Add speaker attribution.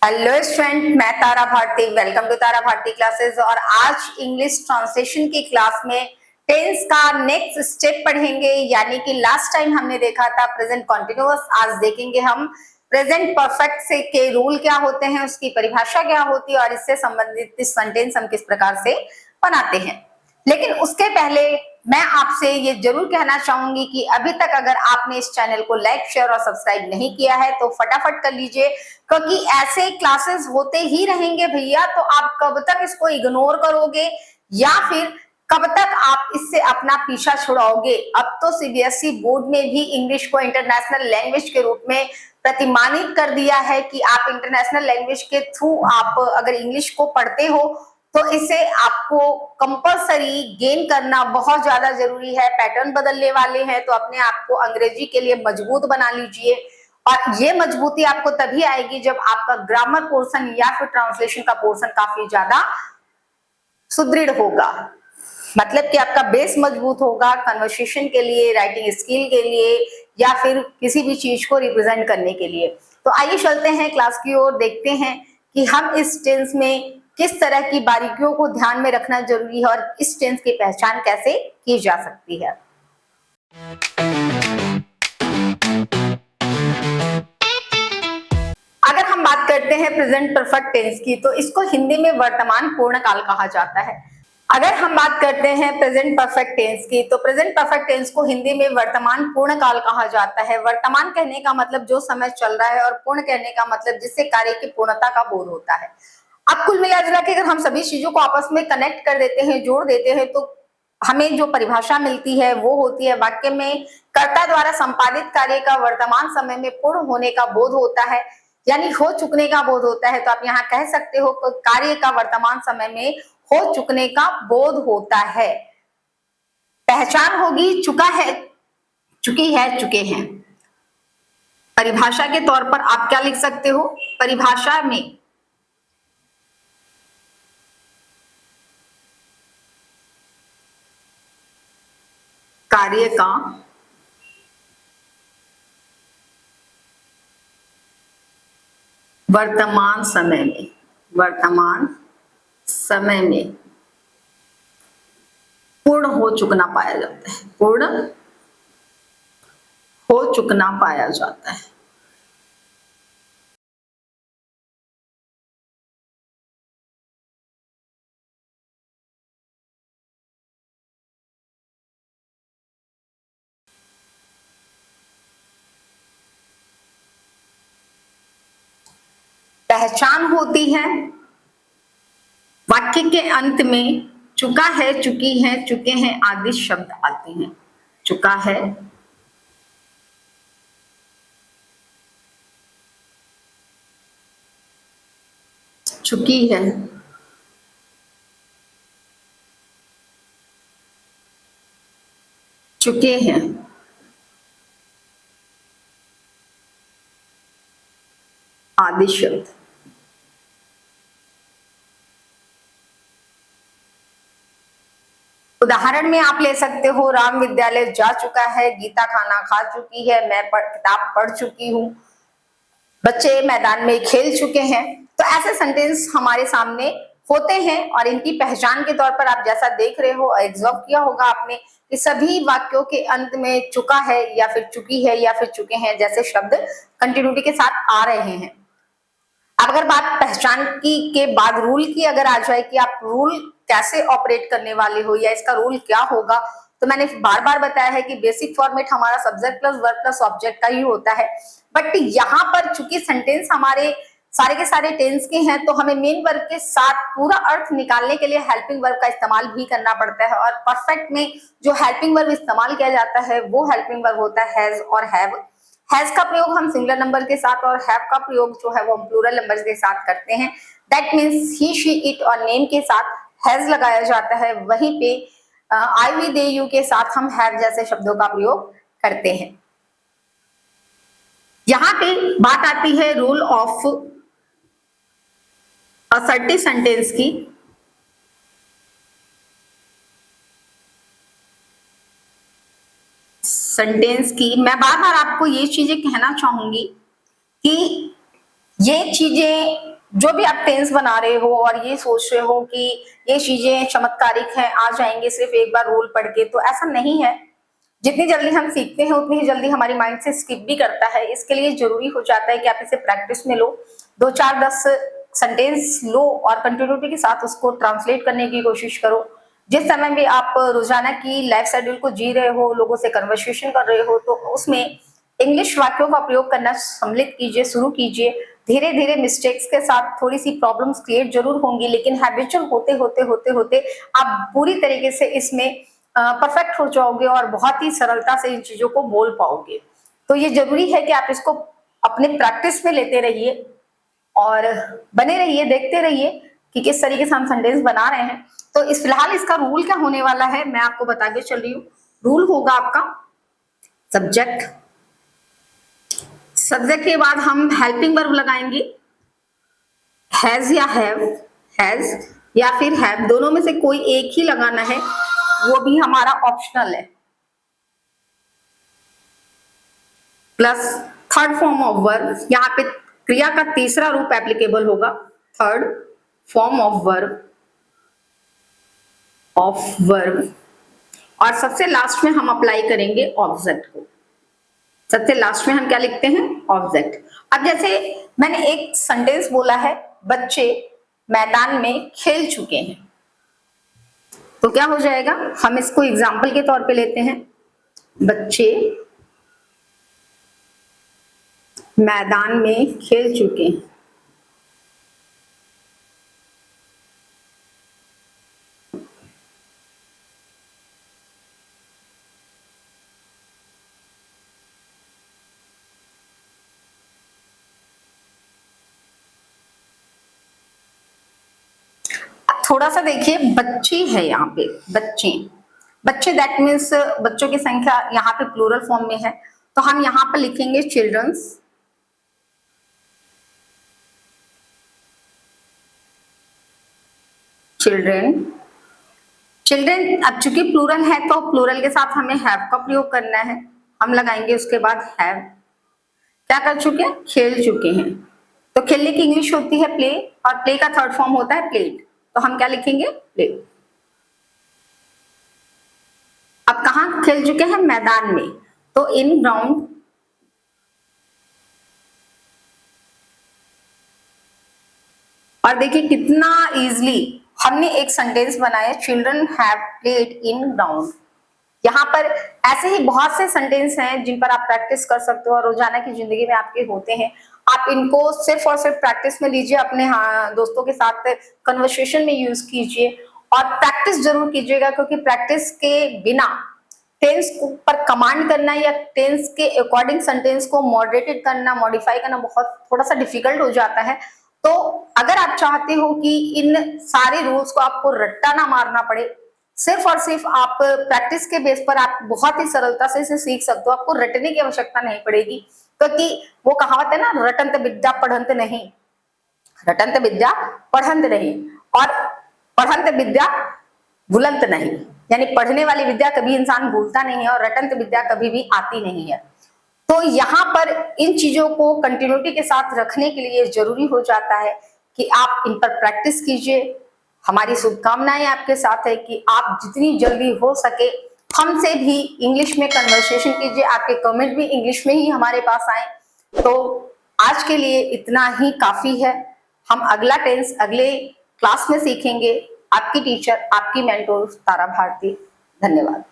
Speaker 1: Hello student, मैं Tara Bharti. Welcome to Tara Bharti classes. और आज इंग्लिश ट्रांसलेशन की क्लास में टेंस का नेक्स्ट स्टेप पढ़ेंगे। यानी कि लास्ट टाइम हमने देखा था प्रेजेंट कॉन्टिन्यूअस, आज देखेंगे हम प्रेजेंट परफेक्ट से के रूल क्या होते हैं, उसकी परिभाषा क्या होती है और इससे संबंधित सेंटेंस हम किस प्रकार से बनाते हैं। लेकिन उसके पहले मैं आपसे ये जरूर कहना चाहूंगी कि अभी तक अगर आपने इस चैनल को लाइक, शेयर और सब्सक्राइब नहीं किया है तो फटाफट कर लीजिए, क्योंकि ऐसे क्लासेस होते ही रहेंगे भैया। तो आप कब तक इसको इग्नोर करोगे या फिर कब तक आप इससे अपना पीछा छुड़ाओगे। अब तो सीबीएसई बोर्ड ने भी इंग्लिश को इंटरनेशनल लैंग्वेज के रूप में प्रतिमानित कर दिया है कि आप इंटरनेशनल लैंग्वेज के थ्रू आप अगर इंग्लिश को पढ़ते हो तो इसे आपको कंपलसरी गेन करना बहुत ज्यादा जरूरी है। पैटर्न बदलने वाले हैं तो अपने आप को अंग्रेजी के लिए मजबूत बना लीजिए। और ये मजबूती आपको तभी आएगी जब आपका ग्रामर पोर्शन या फिर ट्रांसलेशन का पोर्शन काफी ज्यादा सुदृढ़ होगा। मतलब कि आपका बेस मजबूत होगा कन्वर्सेशन के लिए, राइटिंग स्किल के लिए या फिर किसी भी चीज को रिप्रेजेंट करने के लिए। तो आइए चलते हैं क्लास की ओर, देखते हैं कि हम इस टेंस में किस तरह की बारीकियों को ध्यान में रखना जरूरी है और इस टेंस की पहचान कैसे की जा सकती है। अगर हम बात करते हैं प्रेजेंट परफेक्ट टेंस की तो इसको हिंदी में वर्तमान पूर्ण काल कहा जाता है। अगर हम बात करते हैं प्रेजेंट परफेक्ट टेंस की तो प्रेजेंट परफेक्ट टेंस को हिंदी में वर्तमान पूर्ण काल कहा जाता है। वर्तमान कहने का मतलब जो समय चल रहा है और पूर्ण कहने का मतलब जिससे कार्य की पूर्णता का बोध होता है। अब कुल मिला के अगर हम सभी चीजों को आपस में कनेक्ट कर देते हैं, जोड़ देते हैं, तो हमें जो परिभाषा मिलती है वो होती है वाक्य में कर्ता द्वारा संपादित कार्य का वर्तमान समय में पूर्ण होने का बोध होता है, यानी हो चुकने का बोध होता है। तो आप यहाँ कह सकते हो कार्य का वर्तमान समय में हो चुकने का बोध होता है। पहचान होगी चुका है, चुकी है, चुके हैं। परिभाषा के तौर पर आप क्या लिख सकते हो, परिभाषा में कार्य का वर्तमान समय में पूर्ण हो चुकना पाया जाता है, पूर्ण हो चुकना पाया जाता है। पहचान होती है वाक्य के अंत में चुका है, चुकी है, चुके हैं आदि शब्द आते हैं। चुका है, चुकी है, चुके हैं आदि शब्द। उदाहरण में आप ले सकते हो राम विद्यालय जा चुका है, गीता खाना खा चुकी है, मैं किताब पढ़ चुकी हूँ, बच्चे मैदान में खेल चुके हैं। तो ऐसे सेंटेंस हमारे सामने होते हैं और इनकी पहचान के तौर पर आप जैसा देख रहे हो, ऑब्जर्व किया होगा आपने कि सभी वाक्यों के अंत में चुका है या फिर चुकी है या फिर चुके हैं जैसे शब्द कंटिन्यूटी के साथ आ रहे हैं। अब अगर बात पहचान की के बाद रूल की अगर आ जाए कि आप रूल कैसे ऑपरेट करने वाले हो या इसका रूल क्या होगा, तो मैंने बार बार बताया है कि बेसिक फॉर्मेट हमारा subject plus verb plus object का ही होता है। बट यहाँ पर चूंकि सेंटेंस हमारे सारे के सारे टेंस के हैं तो हमें मेन वर्ब के साथ पूरा अर्थ निकालने के लिए हेल्पिंग वर्ब का इस्तेमाल भी करना पड़ता है। और परफेक्ट में जो हेल्पिंग वर्ब इस्तेमाल किया जाता है वो हेल्पिंग वर्ब होता है हैज और हैव। हैज का प्रयोग हम सिंगुलर नंबर के साथ और हैव का प्रयोग जो है वो हम प्लूरल नंबर्स के साथ करते हैं। That means he, she, it और नेम के साथ हैज लगाया जाता है। वहीं पे आई, वी, दे, यू के साथ हम हैव जैसे शब्दों का प्रयोग करते हैं। यहाँ पे बात आती है रूल ऑफ असर्टिव सेंटेंस की। सेंटेंस की मैं बार बार आपको ये चीजें कहना चाहूंगी कि ये चीजें जो भी आप टेंस बना रहे हो और ये सोच रहे हो कि ये चीजें चमत्कारिक हैं, आ जाएंगे सिर्फ एक बार रूल पढ़ के, तो ऐसा नहीं है। जितनी जल्दी हम सीखते हैं उतनी ही जल्दी हमारी माइंड से स्किप भी करता है। इसके लिए जरूरी हो जाता है कि आप इसे प्रैक्टिस में लो, 2 4 10 सेंटेंस लो और कंटिन्यूटी के साथ उसको ट्रांसलेट करने की कोशिश करो। जिस समय भी आप रोजाना की लाइफ शेड्यूल को जी रहे हो, लोगों से कन्वर्सेशन कर रहे हो, तो उसमें इंग्लिश वाक्यों का प्रयोग करना सम्मिलित कीजिए, शुरू कीजिए। धीरे धीरे मिस्टेक्स के साथ थोड़ी सी प्रॉब्लम्स क्रिएट जरूर होंगी, लेकिन हैबिचुअल होते होते होते होते आप पूरी तरीके से इसमें परफेक्ट हो जाओगे और बहुत ही सरलता से इन चीजों को बोल पाओगे। तो ये जरूरी है कि आप इसको अपने प्रैक्टिस में लेते रहिए और बने रहिए, देखते रहिए कि किस तरीके से हम सेंटेंस बना रहे हैं। तो इस फिलहाल इसका रूल क्या होने वाला है मैं आपको बता के चल रही हूँ। रूल होगा आपका सब्जेक्ट, सब्जेक्ट के बाद हम हेल्पिंग वर्ब लगाएंगे, हैज या हैव, हैज या फिर हैव, दोनों में से कोई एक ही लगाना है, वो भी हमारा ऑप्शनल है। Plus third form of verb, यहाँ पे क्रिया का तीसरा रूप एप्लीकेबल होगा, थर्ड फॉर्म ऑफ वर्ब। और सबसे लास्ट में हम अप्लाई करेंगे ऑब्जेक्ट को। सबसे लास्ट में हम क्या लिखते हैं, ऑब्जेक्ट। अब जैसे मैंने एक सेंटेंस बोला है, बच्चे मैदान में खेल चुके हैं, तो क्या हो जाएगा, हम इसको एग्जाम्पल के तौर पे लेते हैं, बच्चे मैदान में खेल चुके हैं। थोड़ा सा देखिए, बच्चे है यहाँ पे, बच्चे, बच्चे दैट मीन्स बच्चों की संख्या यहाँ पे प्लूरल फॉर्म में है, तो हम यहाँ पर लिखेंगे चिल्ड्रंस, चिल्ड्रेन, चिल्ड्रेन। अब चूंकि प्लूरल है तो प्लूरल के साथ हमें हैव का प्रयोग करना है, हम लगाएंगे उसके बाद हैव। क्या कर चुके हैं, खेल चुके हैं। तो खेलने की इंग्लिश होती है प्ले, और प्ले का थर्ड फॉर्म होता है प्लेड, तो हम क्या लिखेंगे, प्ले। अब कहाँ खेल चुके हैं, मैदान में, तो इन ग्राउंड। और देखिए कितना इजीली हमने एक सेंटेंस बनाया, children have played in ground. यहाँ पर ऐसे ही बहुत से सेंटेंस हैं जिन पर आप प्रैक्टिस कर सकते हो और रोजाना की जिंदगी में आपके होते हैं। आप इनको सिर्फ और सिर्फ प्रैक्टिस में लीजिए, अपने दोस्तों के साथ कन्वर्सेशन में यूज कीजिए और प्रैक्टिस जरूर कीजिएगा, क्योंकि प्रैक्टिस के बिना टेंस पर कमांड करना या टेंस के अकॉर्डिंग सेंटेंस को मॉडरेटेड करना, मॉडिफाई करना बहुत थोड़ा सा डिफिकल्ट हो जाता है। तो अगर आप चाहते हो कि इन सारे रूल्स को आपको रट्टा ना मारना पड़े, सिर्फ और सिर्फ आप प्रैक्टिस के बेस पर आप बहुत ही सरलता से इसे सीख सकते हो, आपको रटने की आवश्यकता नहीं पड़ेगी, क्योंकि वो कहावत है ना, रटंत विद्या पढ़ंत नहीं, रटंत विद्या पढ़ंत नहीं, और पढ़ंत विद्या भूलंत नहीं, यानी पढ़ने वाली विद्या कभी इंसान भूलता नहीं है और रटंत विद्या कभी भी आती नहीं है। तो यहाँ पर इन चीजों को कंटिन्यूटी के साथ रखने के लिए जरूरी हो जाता है कि आप इन पर प्रैक्टिस कीजिए। हमारी शुभकामनाएं आपके साथ है कि आप जितनी जल्दी हो सके हमसे भी इंग्लिश में कन्वर्सेशन कीजिए, आपके कमेंट भी इंग्लिश में ही हमारे पास आए। तो आज के लिए इतना ही काफी है, हम अगला टेंस अगले क्लास में सीखेंगे। आपकी टीचर, आपकी मेंटोर तारा भारती। धन्यवाद।